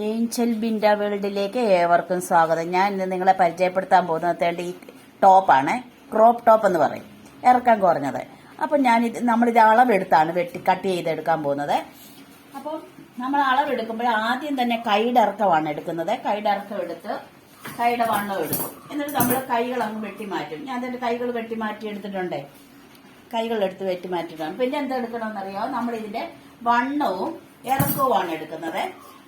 Angel Binda വേൾഡിലേക്ക് ഏവർക്കും സ്വാഗതം. ഞാൻ ഇന്ന് നിങ്ങളെ പരിചയപ്പെടുത്താൻ പോകുന്നത് ഈ ടോപ്പാണ്. ക്രോപ്പ് ടോപ്പ് എന്ന് പറയും, ഇറക്കം കുറഞ്ഞത്. അപ്പം നമ്മളിത് അളവെടുത്താണ് കട്ട് ചെയ്തെടുക്കാൻ പോകുന്നത്. അപ്പം നമ്മൾ അളവെടുക്കുമ്പോൾ ആദ്യം തന്നെ കൈയുടെ ഇറക്കമാണ് എടുക്കുന്നത്. കൈയുടെ ഇറക്കം എടുത്ത് കൈയുടെ വണ്ണം എടുക്കും. എന്നിട്ട് നമ്മൾ കൈകൾ അങ്ങ് വെട്ടി മാറ്റും. ഞാൻ അതിന്റെ കൈകൾ വെട്ടി മാറ്റി എടുത്തിട്ടുണ്ടേ. കൈകളെടുത്ത് വെട്ടി മാറ്റിയിട്ടാണ്. പിന്നെ എന്താ എടുക്കണമെന്നറിയാമോ? നമ്മൾ ഇതിന്റെ വണ്ണവും ഇറക്കവുമാണ് എടുക്കുന്നത്.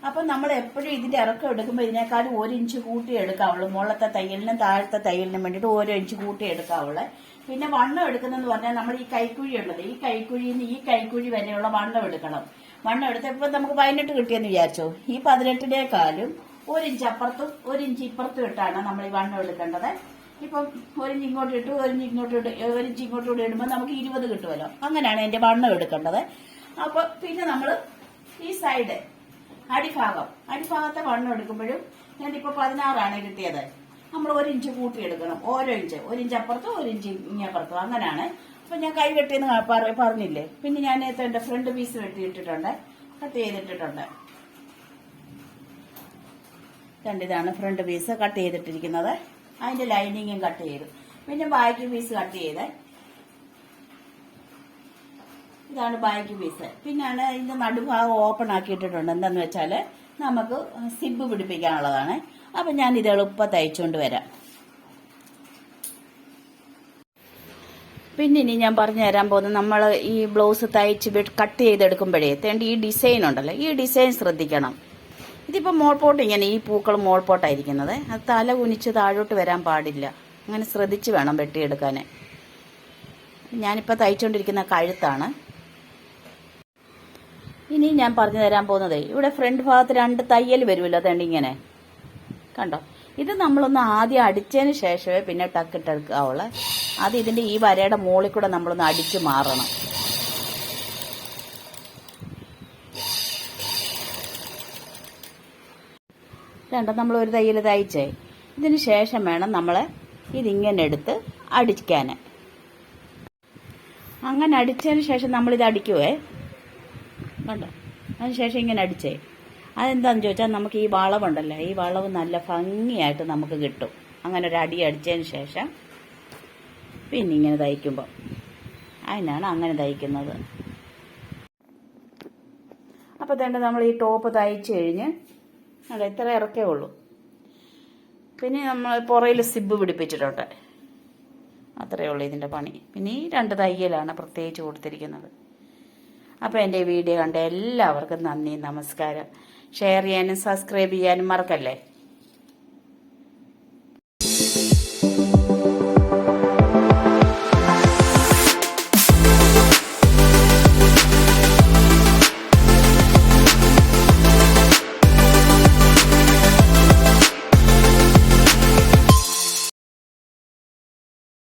അപ്പൊ നമ്മൾ എപ്പോഴും ഇതിന്റെ ഇറക്കം എടുക്കുമ്പോൾ ഇതിനേക്കാളും 1 ഇഞ്ച് കൂട്ടി എടുക്കാവുള്ളൂ. മുകളിലത്തെ തയ്യലിനും താഴത്തെ തയ്യലിനും വേണ്ടിയിട്ട് 1 ഇഞ്ച് കൂട്ടി എടുക്കാവുള്ളൂ. പിന്നെ വണ്ണം എടുക്കുന്നതെന്ന് പറഞ്ഞാൽ നമ്മൾ ഈ കൈക്കുഴി ഉള്ളത്, ഈ കൈക്കുഴിയിൽ നിന്ന് ഈ കൈക്കുഴി വരെയുള്ള വണ്ണം എടുക്കണം. വണ്ണം എടുത്തപ്പോൾ നമുക്ക് 18 കിട്ടിയെന്ന് വിചാരിച്ചോ. ഈ 18-നേക്കാളും 1 ഇഞ്ച് അപ്പുറത്തും 1 ഇഞ്ച് ഇപ്പുറത്തും ഇട്ടാണ് നമ്മൾ ഈ വണ്ണം എടുക്കേണ്ടത്. ഇപ്പം 1 ഇഞ്ച് ഇങ്ങോട്ട് ഇട്ടു, 1 ഇഞ്ച് ഇങ്ങോട്ട് ഇട്ട്, 1 ഇഞ്ച് ഇങ്ങോട്ട് ഇടുമ്പോൾ നമുക്ക് 20 കിട്ടുമല്ലോ. അങ്ങനെയാണ് എന്റെ വണ്ണം എടുക്കേണ്ടത്. അപ്പൊ പിന്നെ നമ്മൾ ഈ സൈഡ് അടിഭാഗത്തെ വണ്ണം എടുക്കുമ്പോഴും ഞാനിപ്പോ 16 കിട്ടിയത്. നമ്മൾ 1 ഇഞ്ച് കൂട്ടി എടുക്കണം. ഓരോ ഇഞ്ച്, 1 ഇഞ്ച് അപ്പുറത്തും 1 ഇഞ്ച് ഇങ്ങപ്പുറത്തും, അങ്ങനെയാണ്. അപ്പൊ ഞാൻ കൈ വെട്ടിയെന്ന് പറഞ്ഞില്ലേ. പിന്നെ ഞാൻ എന്റെ ഫ്രണ്ട് പീസ് വെട്ടിയിട്ടിട്ടുണ്ട്, കട്ട് ചെയ്തിട്ടിട്ടുണ്ട്. ഇതാണ് ഫ്രണ്ട് പീസ് കട്ട് ചെയ്തിട്ടിരിക്കുന്നത്. അതിന്റെ ലൈനിങ്ങും കട്ട് ചെയ്തു. പിന്നെ ബാക്ക് പീസ് കട്ട് ചെയ്ത്, ഇതാണ് ബാക്ക് പീസ്. പിന്നാണ് ഇതിന്റെ നടുഭാഗം ഓപ്പൺ ആക്കിയിട്ടിട്ടുണ്ട്. എന്താന്ന് വെച്ചാല് നമുക്ക് സിബ് പിടിപ്പിക്കാനുള്ളതാണ്. അപ്പൊ ഞാൻ ഇത് എളുപ്പം തയ്ച്ചുകൊണ്ട് വരാം. പിന്നെ ഇനി ഞാൻ പറഞ്ഞു തരാൻ പോകുന്നത്, നമ്മൾ ഈ ബ്ലൗസ് തയ്ച്ച് കട്ട് ചെയ്തെടുക്കുമ്പോഴേ ഈ ഡിസൈൻ ഉണ്ടല്ലോ, ഈ ഡിസൈൻ ശ്രദ്ധിക്കണം. ഇതിപ്പോ മോൾപോട്ട് ഇങ്ങനെ ഈ പൂക്കൾ മോൾപോട്ടായിരിക്കുന്നത്. അത് തല കുനിച്ച് താഴോട്ട് വരാൻ പാടില്ല. അങ്ങനെ ശ്രദ്ധിച്ച് വേണം വെട്ടിയെടുക്കാൻ. ഞാനിപ്പോൾ തയ്ച്ചുകൊണ്ടിരിക്കുന്ന കഴുത്താണ്. ഇനി ഞാൻ പറഞ്ഞു തരാൻ പോകുന്നത്, ഇവിടെ ഫ്രണ്ട് ഭാഗത്ത് 2 തയ്യൽ വരുമല്ലോ. അതുകൊണ്ട് ഇങ്ങനെ കണ്ടോ. ഇത് നമ്മളൊന്ന് ആദ്യം അടിച്ചതിന് ശേഷമേ പിന്നെ ടക്കിട്ടെടുക്കാവുള്ളൂ. ആദ്യം ഇതിന്റെ ഈ വരയുടെ മുകളിൽ കൂടെ നമ്മളൊന്ന് അടിച്ചു മാറണം. നമ്മൾ ഒരു തയ്യൽ തയ്ച്ചേ. ഇതിന് ശേഷം വേണം നമ്മൾ ഇതിങ്ങനെ എടുത്ത് അടിക്കാൻ. അങ്ങനെ അടിച്ചതിന് ശേഷം നമ്മളിത് അടിക്കുവേ. കണ്ടോ. അതിനുശേഷം ഇങ്ങനെ അടിച്ചേ. അതെന്താണെന്ന് ചോദിച്ചാൽ നമുക്ക് ഈ വളവുണ്ടല്ലോ, ഈ വളവ് നല്ല ഭംഗിയായിട്ട് നമുക്ക് കിട്ടും. അങ്ങനെ ഒരു അടി അടിച്ചതിന് ശേഷം പിന്നെ ഇങ്ങനെ തയ്ക്കുമ്പോൾ, അതിനാണ് അങ്ങനെ തയ്ക്കുന്നത്. അപ്പോൾ തന്നെ നമ്മൾ ഈ ടോപ്പ് തയ്ച്ച് കഴിഞ്ഞ് അല്ല ഇത്ര ഇറക്കേ ഉള്ളൂ. പിന്നെ നമ്മൾ പുറയിൽ സിബ് പിടിപ്പിച്ചിട്ടുണ്ട്. അത്രയേ ഉള്ളൂ ഇതിൻ്റെ പണി. പിന്നെ ഈ 2 തയ്യലാണ് പ്രത്യേകിച്ച് കൊടുത്തിരിക്കുന്നത്. അപ്പോൾ എൻ്റെ വീഡിയോ കണ്ട എല്ലാവർക്കും നന്ദി, നമസ്കാരം. ഷെയർ ചെയ്യാനും സബ്സ്ക്രൈബ് ചെയ്യാനും മറക്കല്ലേ.